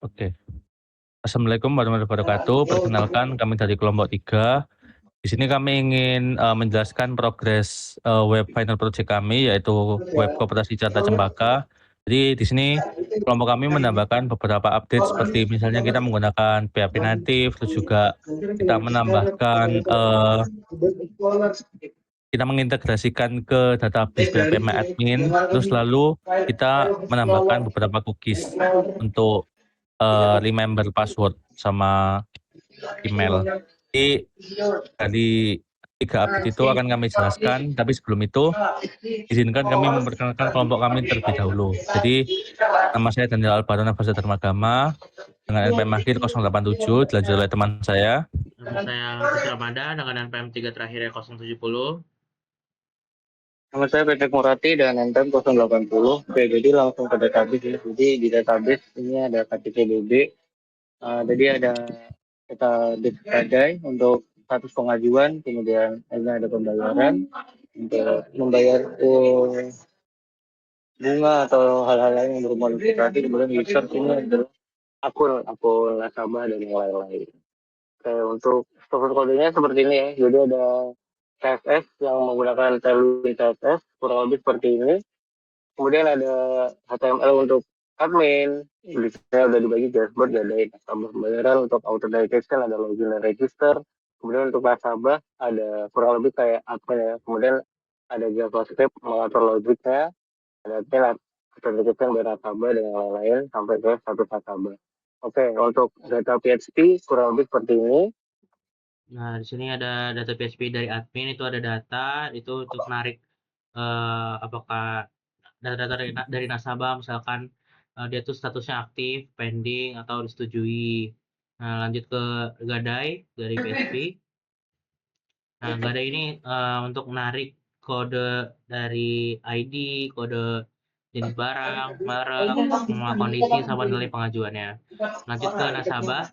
Oke. Assalamualaikum warahmatullahi wabarakatuh. Perkenalkan kami dari kelompok 3. Di sini kami ingin, menjelaskan progres, web final project kami, yaitu web koperasi Carta Cempaka. Jadi di sini kelompok kami menambahkan beberapa update seperti misalnya kita menggunakan PHP native, terus juga kita menambahkan, kita mengintegrasikan ke database PHP MyAdmin, terus lalu kita menambahkan beberapa cookies untuk, remember password sama email. Jadi dari 3 update itu akan kami jelaskan, tapi sebelum itu izinkan kami memperkenalkan kelompok kami terlebih dahulu. Jadi nama saya Daniel Alvaro Nafasa Dharmagama dengan NPM akhir 087, dilanjut oleh teman saya. Nama saya Fitri Ramadan dengan NPM 3 terakhir ya 070. Nama saya Petek Murati dan NPM 080. Oke, jadi langsung ke database ya. Jadi di database ini ada KTPDB. Jadi ada database badai untuk status pengajuan, kemudian ini ada pembayaran untuk membayar bunga atau hal-hal lain yang bermodifikasi, kemudian user ini adalah akun nasabah dan yang lain-lain. Oke, untuk struktur kodenya seperti ini ya. Jadi ada CSS yang menggunakan Tailwind CSS kurang lebih seperti ini. Kemudian ada HTML untuk admin, bisa udah dibagi dashboard, ada nasabah pembayaran, untuk authentication ada login dan register. Kemudian untuk nasabah ada kurang lebih kayak admin ya. Kemudian ada JavaScript mengatur logiknya, ada admin authentication dari nasabah dan yang lain-lain sampai ke status nasabah. Oke, untuk data PHP kurang lebih seperti ini. Nah, di sini ada data PHP dari admin, itu ada data itu untuk menarik apakah data-data dari nasabah, misalkan dia tuh statusnya aktif, pending atau disetujui. Nah, lanjut ke gadai dari PHP. Nah, gadai ini untuk menarik kode dari ID, kode jenis barang, merek, semua kondisi sama nilai pengajuannya. Lanjut ke nasabah.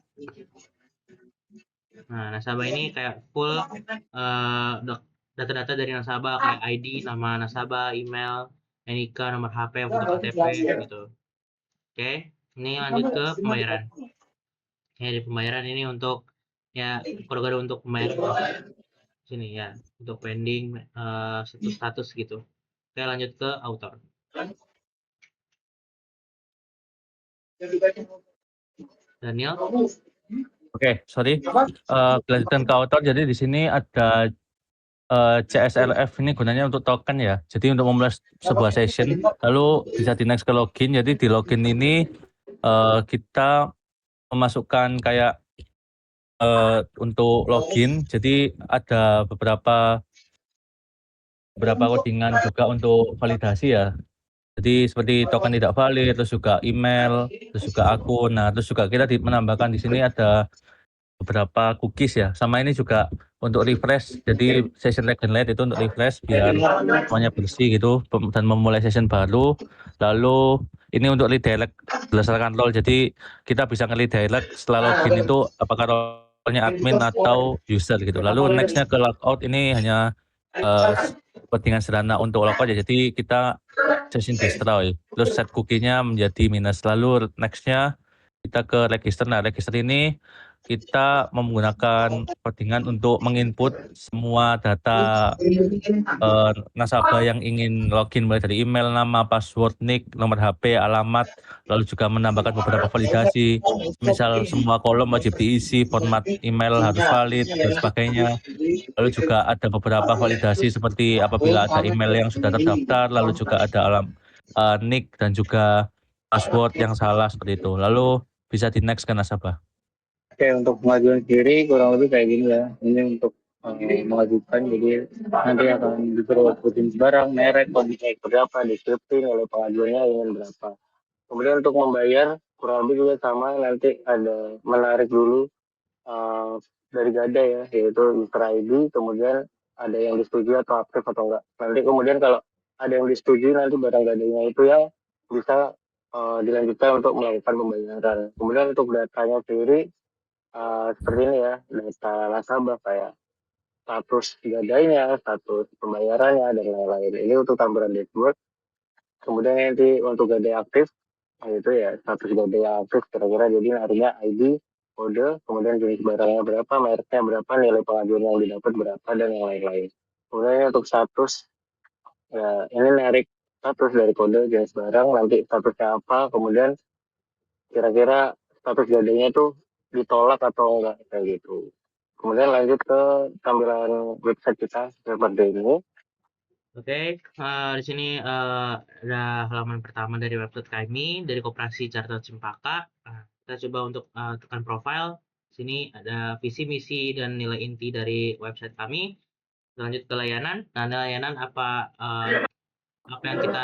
Nah, nasabah ini kayak full data-data dari nasabah kayak ID, nama nasabah, email, NIK, nomor HP, foto KTP gitu. Oke, ini lanjut ke pembayaran. Ya, di pembayaran ini untuk ya kode-kode untuk pembayaran sini ya, untuk pending status gitu. Oke, lanjut ke author. Daniel. Oke, sorry. Kelanjutan ke author. Jadi di sini ada CSLF ini gunanya untuk token ya. Jadi untuk memulai sebuah session, lalu bisa di next ke login. Jadi di login ini kita memasukkan kayak untuk login. Jadi ada beberapa codingan juga untuk validasi ya. Jadi seperti token tidak valid, terus juga email, terus juga akun. Nah, terus juga kita menambahkan di sini ada beberapa cookies ya. Sama ini juga untuk refresh. Jadi session login light itu untuk refresh biar semuanya bersih gitu dan memulai session baru. Lalu ini untuk redirect berdasarkan role. Jadi kita bisa nge-redirect setelah login itu apakah role-nya admin atau user gitu. Lalu next-nya ke logout ini hanya kepentingan sederhana untuk logout ya. Jadi kita session destroy, terus set cookie-nya menjadi minus. Lalu next-nya kita ke register. Nah, register ini kita menggunakan codingan untuk menginput semua data nasabah yang ingin login, mulai dari email, nama, password, nick, nomor HP, alamat, lalu juga menambahkan beberapa validasi, misal semua kolom wajib diisi, format email harus valid, dan sebagainya. Lalu juga ada beberapa validasi seperti apabila ada email yang sudah terdaftar, lalu juga ada nick dan juga password yang salah seperti itu. Lalu bisa di next ke nasabah. Oke, untuk pengajuan sendiri kurang lebih kayak gini ya. Ini untuk mengajukan, jadi nanti akan disuruh sebutin barang, merek, kondisi berapa, deskripsi, nilai pengajuannya ingin berapa. Kemudian untuk membayar kurang lebih juga sama, nanti ada menarik dulu dari gada ya, yaitu user ID, kemudian ada yang disetujui atau aktif atau enggak. Nanti kemudian kalau ada yang disetujui, nanti barang gadanya itu yang bisa dilanjutkan untuk melakukan pembayaran. Kemudian untuk datanya sendiri seperti ini ya, data nasabah kayak status gadainya, status pembayarannya, dan lain-lain. Ini untuk tampilan dashboard. Kemudian nanti untuk gadai aktif, Nah, itu ya status gadai yang aktif kira-kira, jadi narinya ID, kode, kemudian jenis barangnya berapa, mereknya berapa, nilai pengajuan yang didapat berapa, dan yang lain-lain. Kemudian untuk status, ya ini narik status dari kode jenis barang, nanti statusnya apa, kemudian kira-kira status gadainya itu ditolak atau enggak, kayak gitu. Kemudian lanjut ke tampilan website kita seperti ini. Oke, di sini ada halaman pertama dari website kami dari Koperasi Carta Cempaka. Kita coba untuk tekan profile. Sini ada visi, misi, dan nilai inti dari website kami. Lanjut ke layanan. Nah, layanan apa yang kita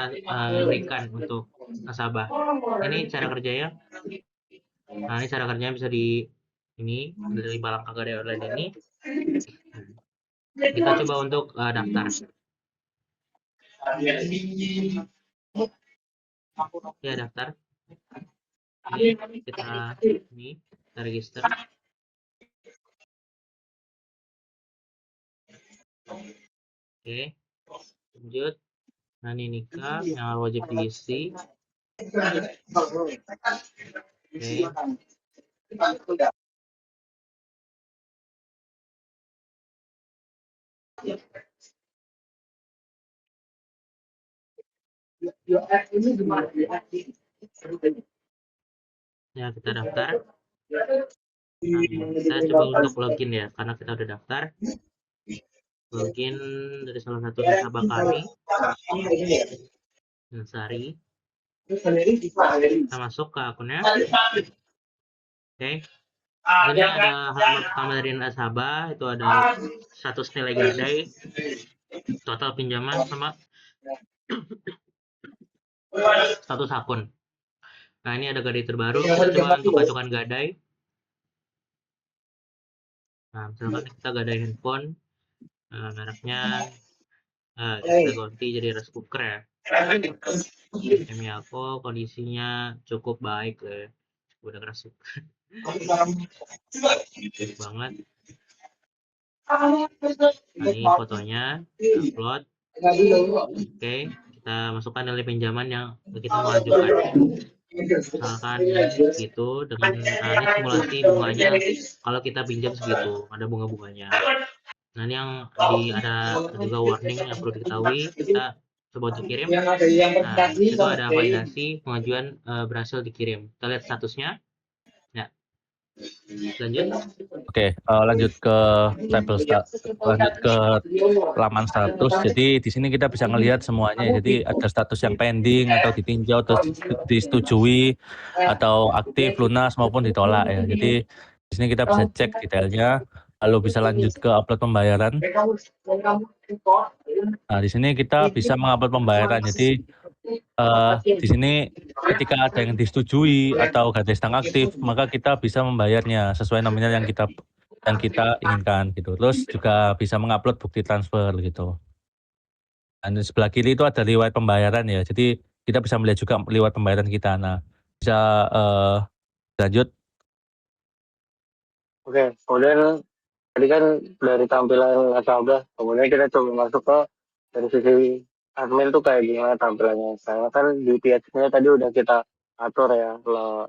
berikan untuk nasabah. Ini cara kerjanya. Nah, ini cara kerjanya bisa di ini dari Balangka Gadai Online ini. Kita coba untuk daftar. Ya, daftar. Kita register. Oke, lanjut. Nah, ini nikah yang wajib diisi. Oke. Ya, kita daftar. Nah, kita coba untuk login ya, karena kita udah daftar. Login dari salah satu nasabah kami, Sari. Kita masuk ke akunnya. Oke. Ini ada halaman pertama dari nasabah, itu ada status nilai gadai, total pinjaman, sama status akun. Nah, ini ada gadai terbaru. Kita coba untuk ajukan gadai. Nah, misalkan kita gadai handphone, mereknya kita ganti jadi rice cooker ya. Miyako kondisinya cukup baik ya. Udah keras banget. Nah, ini fotonya upload. Oke, kita masukkan nilai pinjaman yang kita mau ajukan. Misalkan gitu dengan ini simulasi bunganya kalau kita pinjam segitu, ada bunga-bunganya. Nah, ini yang ada juga warning yang perlu diketahui. Kita coba untuk kirim. Nah, itu ada validasi pengajuan berhasil dikirim. Kita lihat statusnya. Ya, lanjut. Oke, lanjut ke lanjut ke laman status. Jadi di sini kita bisa melihat semuanya. Jadi ada status yang pending atau ditinjau atau disetujui atau aktif, lunas maupun ditolak ya. Jadi di sini kita bisa cek detailnya. Lalu bisa lanjut ke upload pembayaran. Nah, di sini kita bisa mengupload pembayaran. Jadi di sini ketika ada yang disetujui atau gadai sedang aktif, maka kita bisa membayarnya sesuai nominal yang kita inginkan gitu. Terus juga bisa mengupload bukti transfer gitu. Dan di sebelah kiri itu ada riwayat pembayaran ya. Jadi kita bisa melihat juga riwayat pembayaran kita. Nah, bisa lanjut. Oke, kemudian tadi kan dari tampilan nasabah, kemudian kita coba masuk ke dari sisi admin tuh kayak gimana tampilannya. Karena kan di PHP-nya tadi udah kita atur ya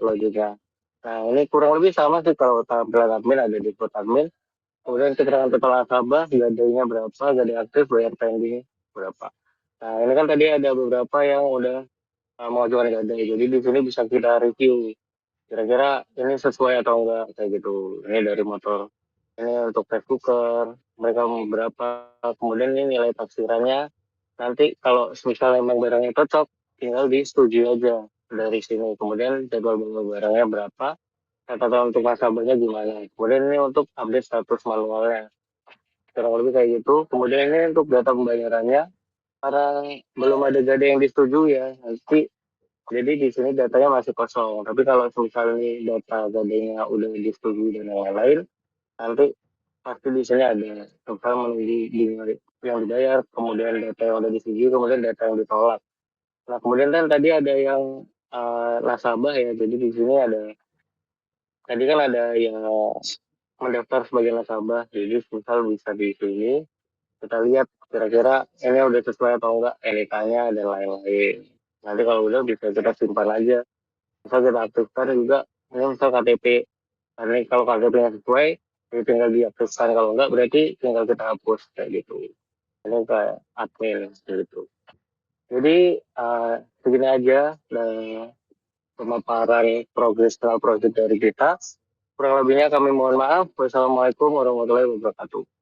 logiknya. Nah, ini kurang lebih sama sih kalau tampilan admin ada di dashboard admin. Kemudian keterangan total nasabah, gadainya berapa, gadai aktif, bayar pending berapa. Nah, ini kan tadi ada beberapa yang udah mengajukan gadai. Jadi di sini bisa kita review kira-kira ini sesuai atau enggak kayak gitu. Ini dari motor, ini untuk rice cooker, mereka mau berapa, kemudian ini nilai taksirannya. Nanti kalau misalnya memang barangnya cocok, tinggal disetujui aja dari sini. Kemudian jadwal bawa barangnya berapa, catatan untuk nasabahnya gimana. Kemudian ini untuk update status manualnya, kurang lebih kayak gitu. Kemudian ini untuk data pembayarannya, karena belum ada gada yang disetujui ya, nanti jadi di sini datanya masih kosong. Tapi kalau misalnya data gadanya udah disetujui dan lain-lain, nanti pasti di sini ada misal menunggu yang dibayar, kemudian data yang udah disetujui, kemudian data yang ditolak. Nah, kemudian kan tadi ada yang nasabah ya. Jadi di sini tadi kan ada yang mendaftar sebagai nasabah. Jadi misal bisa di sini kita lihat kira-kira ini udah sesuai atau enggak NIK-nya dan lain-lain. Nanti kalau udah bisa kita simpan aja Misal kita aktifkan juga, misal KTP. Karena kalau KTP nya sesuai, jadi tinggal diaktifkan. Kalau enggak, berarti tinggal kita hapus kayak gitu. Ini kayak admin gitu. Jadi segini aja pemaparan progres project dari kita. Kurang lebihnya kami mohon maaf. Wassalamualaikum warahmatullahi wabarakatuh.